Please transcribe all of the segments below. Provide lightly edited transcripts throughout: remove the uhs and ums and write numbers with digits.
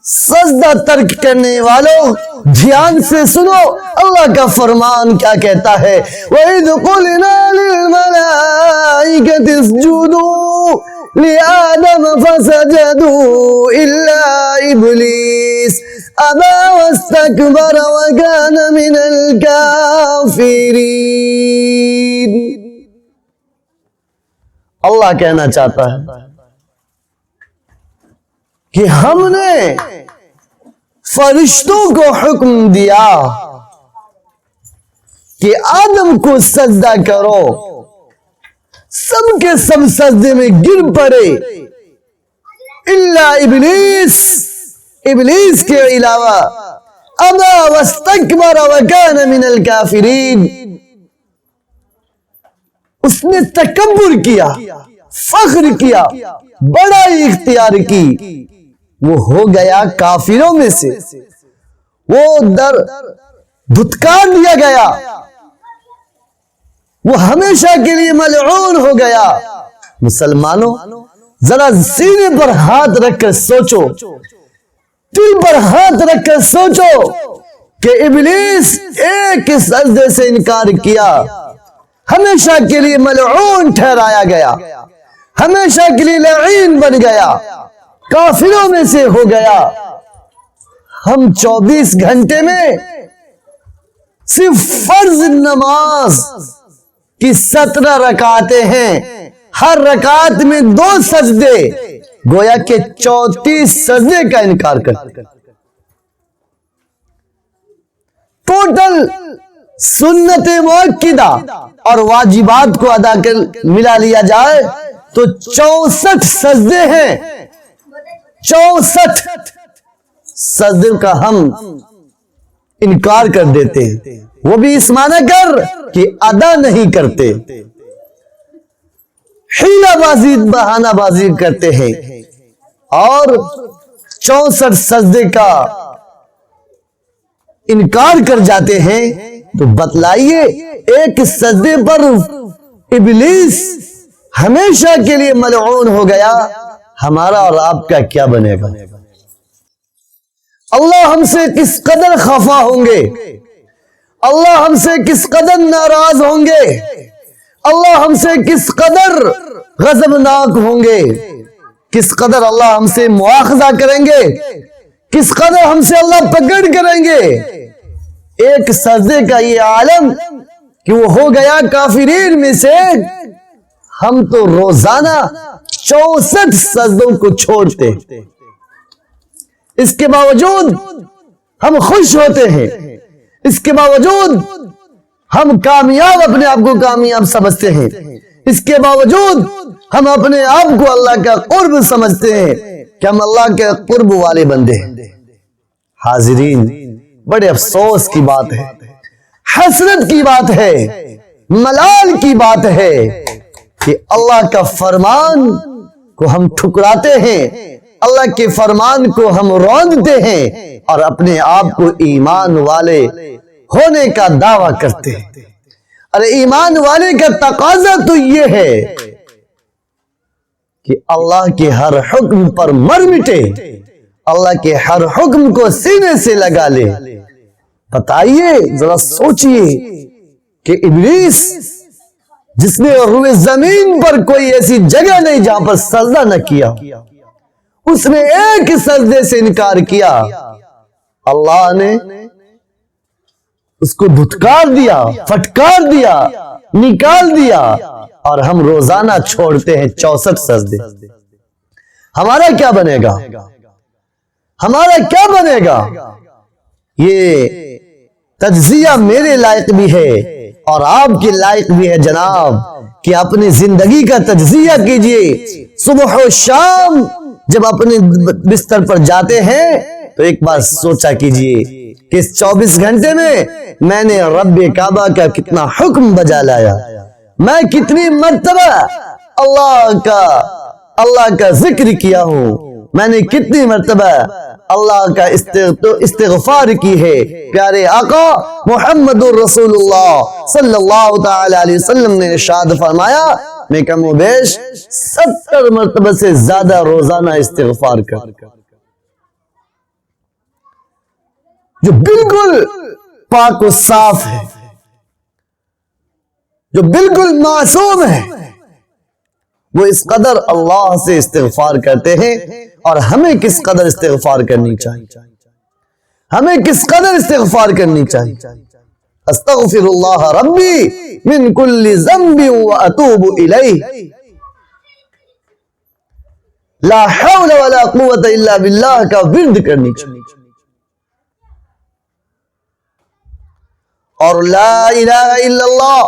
سجدہ ترک کرنے والوں دھیان سے سنو اللہ کا فرمان کیا کہتا ہے وَإِذْ قُلْنَا لِلْمَلَائِكَةِ اسْجُدُوا لِآدَمَ فَسَجَدُوا إِلَّا إِبْلِيسَ أَبَى وَاسْتَكْبَرَ وَكَانَ مِنَ الْكَافِرِينَ۔ اللہ کہنا چاہتا ہے کہ ہم نے فرشتوں کو حکم دیا کہ آدم کو سجدہ کرو، سب کے سب سجدے میں گر پڑے الا ابلیس، ابلیس کے علاوہ، ابا واستکبر وکان من الکافرین، اس نے تکبر کیا، فخر کیا، بڑائی اختیار کی، وہ ہو گیا کافروں میں سے، وہ در دھتکار دیا گیا، وہ ہمیشہ کے لیے ملعون ہو گیا۔ مسلمانوں ذرا سینے پر ہاتھ رکھ کر سوچو، دل پر ہاتھ رکھ کر سوچو کہ ابلیس ایک سجدے سے انکار کیا، ہمیشہ کے لیے ملعون ٹھہرایا گیا، ہمیشہ کے لیے لعین بن گیا، کافروں میں سے ہو گیا۔ ہم 24 گھنٹے میں صرف فرض نماز کی 17 رکعتیں ہیں، ہر رکعت میں 2 سجدے، گویا کہ 34 سجدے کا انکار کرتے۔ ٹوٹل سنت مؤکدہ اور واجبات کو ادا کر ملا لیا جائے تو 64 سجدے ہیں، 64 سجدے کا ہم انکار کر دیتے ہیں، وہ بھی اس معنی کر کہ ادا نہیں کرتے، حیلہ بازی بہانہ بازی کرتے ہیں اور 64 سجدے کا انکار کر جاتے ہیں۔ تو بتلائیے ایک سجدے پر ابلیس ہمیشہ کے لیے ملعون ہو گیا، ہمارا اور آپ کا کیا بنے گا؟ اللہ ہم سے کس قدر خفا ہوں گے، اللہ ہم سے کس قدر ناراض ہوں گے، اللہ ہم سے کس قدر غضبناک ہوں گے، کس قدر اللہ ہم سے مواخذہ کریں گے، کس قدر ہم سے اللہ پکڑ کریں گے۔ ایک سجدے کا یہ عالم کہ وہ ہو گیا کافرین میں سے، ہم تو روزانہ 64 سجدوں کو چھوڑتے، اس کے باوجود ہم خوش ہوتے ہیں، اس کے باوجود ہم کامیاب اپنے آپ کو کامیاب سمجھتے ہیں، اس کے باوجود ہم اپنے آپ کو اللہ کا قرب سمجھتے ہیں کہ ہم اللہ کے قرب والے بندے ہیں۔ حاضرین بڑے افسوس کی بات ہے، حسرت کی بات ہے، ملال کی بات ہے کہ اللہ کا فرمان کو ہم ٹھکراتے ہیں، اللہ کے فرمان کو ہم روندتے ہیں اور اپنے آپ کو ایمان والے ہونے کا دعویٰ کرتے ہیں۔ ارے ایمان والے کا تقاضا تو یہ ہے کہ اللہ کے ہر حکم پر مر مٹے، اللہ کے ہر حکم کو سینے سے لگا لے۔ بتائیے ذرا سوچئے کہ ابلیس جس نے روئے زمین پر کوئی ایسی جگہ نہیں جہاں پر سجدہ نہ کیا، اس نے ایک سجدے سے انکار کیا، اللہ نے اس کو دھتکار دیا، پھٹکار دیا، نکال دیا، اور ہم روزانہ چھوڑتے ہیں 64 سجدے۔ ہمارا کیا بنے گا؟ ہمارا کیا بنے گا؟ یہ تجزیہ میرے لائق بھی ہے اور آپ کے لائق بھی ہے جناب کہ اپنی زندگی کا تجزیہ کیجئے۔ صبح و شام جب اپنے بستر پر جاتے ہیں تو ایک بار سوچا کیجئے کہ اس 24 گھنٹے میں نے رب کعبہ کا کتنا حکم بجا لایا، میں کتنی مرتبہ اللہ کا ذکر کیا ہوں، میں نے کتنی مرتبہ اللہ کا استغفار کی ہے۔ پیارے آقا محمد رسول اللہ صلی اللہ تعالی علیہ وسلم نے ارشاد فرمایا میں کم و بیش 70 مرتبہ سے زیادہ روزانہ استغفار کر۔ جو بالکل پاک و صاف ہے، جو بالکل معصوم ہے، وہ اس قدر اللہ سے استغفار کرتے ہیں. اور ہمیں کس قدر استغفار کرنی چاہیے، ہمیں کس قدر استغفار کرنی چاہیے. استغفر اللہ ربی من کل ذنب واتوب الیہ، لا حول ولا قوت الا باللہ کا ورد کرنی چاہیے. اور لا الہ الا اللہ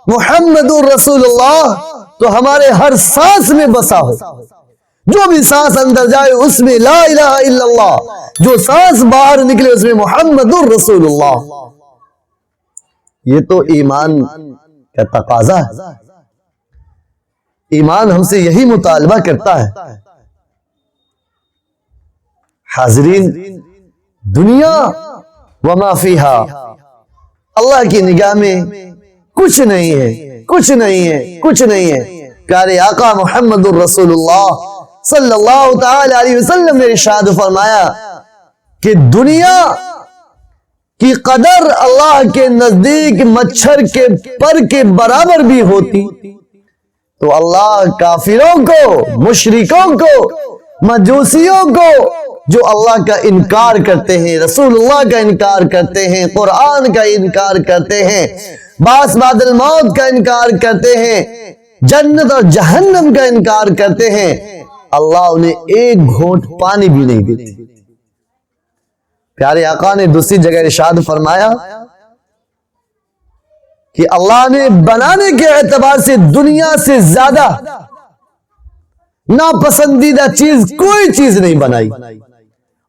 محمد رسول اللہ تو ہمارے ہر سانس میں بسا ہو. جو بھی سانس اندر جائے اس میں لا الہ الا اللہ، جو سانس باہر نکلے اس میں محمد رسول اللہ. یہ تو ایمان کا تقاضا ہے. ایمان ہم سے یہی مطالبہ کرتا ہے. حاضرین، دنیا وما فیہا اللہ کی نگاہ میں کچھ نہیں ہے، کچھ نہیں ہے، کچھ نہیں ہے. پیارے آقا محمد الرسول اللہ صلی اللہ تعالی علیہ وسلم نے ارشاد فرمایا کہ دنیا کی قدر اللہ کے نزدیک مچھر کے پر کے برابر بھی ہوتی تو اللہ کافروں کو، مشرکوں کو، مجوسیوں کو جو اللہ کا انکار کرتے ہیں، رسول اللہ کا انکار کرتے ہیں، قرآن کا انکار کرتے ہیں، بعث بعد الموت کا انکار کرتے ہیں، جنت اور جہنم کا انکار کرتے ہیں، اللہ انہیں ایک گھونٹ پانی بھی نہیں دیتے. پیارے آقا نے دوسری جگہ ارشاد فرمایا کہ اللہ نے بنانے کے اعتبار سے دنیا سے زیادہ ناپسندیدہ چیز کوئی چیز نہیں بنائی.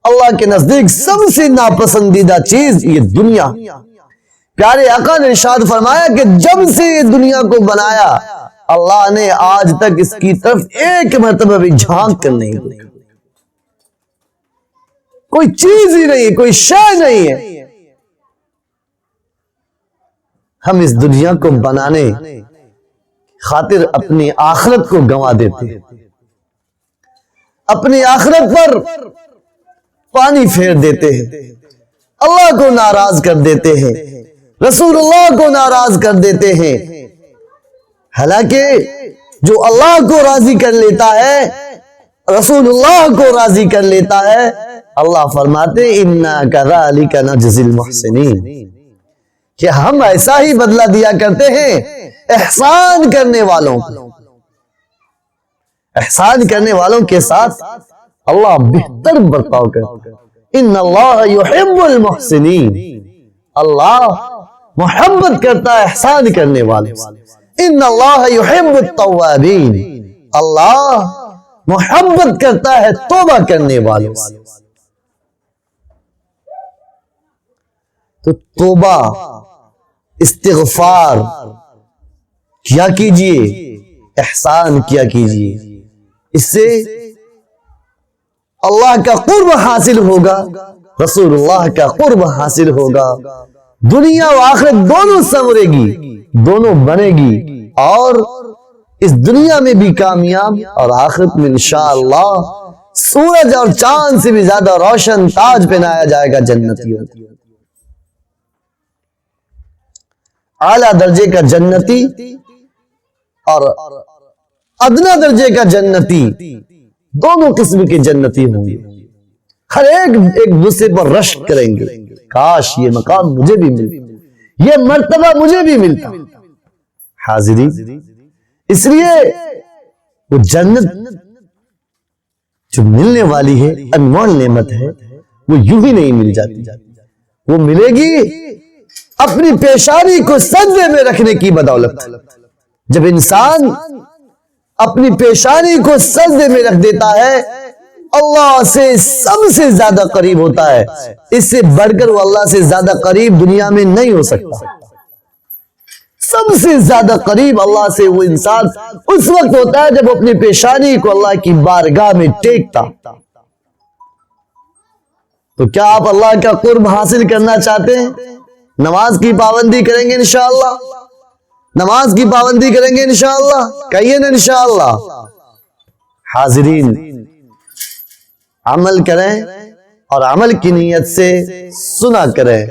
اللہ کے نزدیک سب سے ناپسندیدہ چیز یہ دنیا. پیارے آقا نے ارشاد فرمایا کہ جب سے یہ دنیا کو بنایا اللہ نے آج تک اس کی طرف ایک مرتبہ بھی جھانک کر نہیں دیکھا. کوئی چیز ہی نہیں، کوئی شے نہیں ہے. ہم اس دنیا کو بنانے خاطر اپنی آخرت کو گنوا دیتے ہیں، اپنی آخرت پر پانی پھیر دیتے ہیں، اللہ کو ناراض کر دیتے ہیں، رسول اللہ کو ناراض کر دیتے ہیں. حالانکہ جو اللہ کو راضی کر لیتا ہے، رسول اللہ کو راضی کر لیتا ہے، اللہ فرماتے اِنَّا كَذَلِكَ نَجْزِي الْمُحْسِنِينَ کہ ہم ایسا ہی بدلہ دیا کرتے ہیں احسان کرنے والوں کو. احسان کرنے والوں کے ساتھ اللہ بہتر برتاؤ کرتا ہے. اِنَّ اللَّهَ يُحِبُّ الْمُحْسِنِينَ اللہ محبت کرتا ہے احسان کرنے والوں سے. ان اللہ یحب التوابین اللہ محبت کرتا ہے توبہ کرنے والوں سے. تو توبہ استغفار کیا کیجئے، احسان کیا کیجئے. اس سے اللہ کا قرب حاصل ہوگا، رسول اللہ کا قرب حاصل ہوگا. دنیا و آخرت دونوں سنورے گی، دونوں بنے گی، اور اس دنیا میں بھی کامیاب اور آخرت میں انشاءاللہ سورج اور چاند سے بھی زیادہ روشن تاج پہنایا جائے گا جنتیوں. اعلیٰ درجے کا جنتی اور ادنا درجے کا جنتی دونوں قسم کے جنتی ہوں گے. ہر ایک دوسرے پر رشک کریں گے، کاش یہ مقام مجھے بھی ملتا، یہ مرتبہ مجھے بھی ملتا. حاضری، اس لیے وہ جنت جو ملنے والی ہے انمول نعمت ہے، وہ یوں ہی نہیں مل جاتی. وہ ملے گی اپنی پیشانی کو سجدے میں رکھنے کی بدولت. جب انسان اپنی پیشانی کو سجدے میں رکھ دیتا ہے اللہ سے سب سے زیادہ قریب ہوتا ہے. اس سے بڑھ کر وہ اللہ سے زیادہ قریب دنیا میں نہیں ہو سکتا. سب سے زیادہ قریب اللہ سے وہ انسان اس وقت ہوتا ہے جب اپنی پیشانی کو اللہ کی بارگاہ میں ٹیکتا. تو کیا آپ اللہ کا قرب حاصل کرنا چاہتے ہیں؟ نماز کی پابندی کریں گے انشاءاللہ، نماز کی پابندی کریں گے انشاءاللہ، کہیے نا انشاءاللہ. حاضرین، عمل کریں اور عمل کی نیت سے سنا کریں۔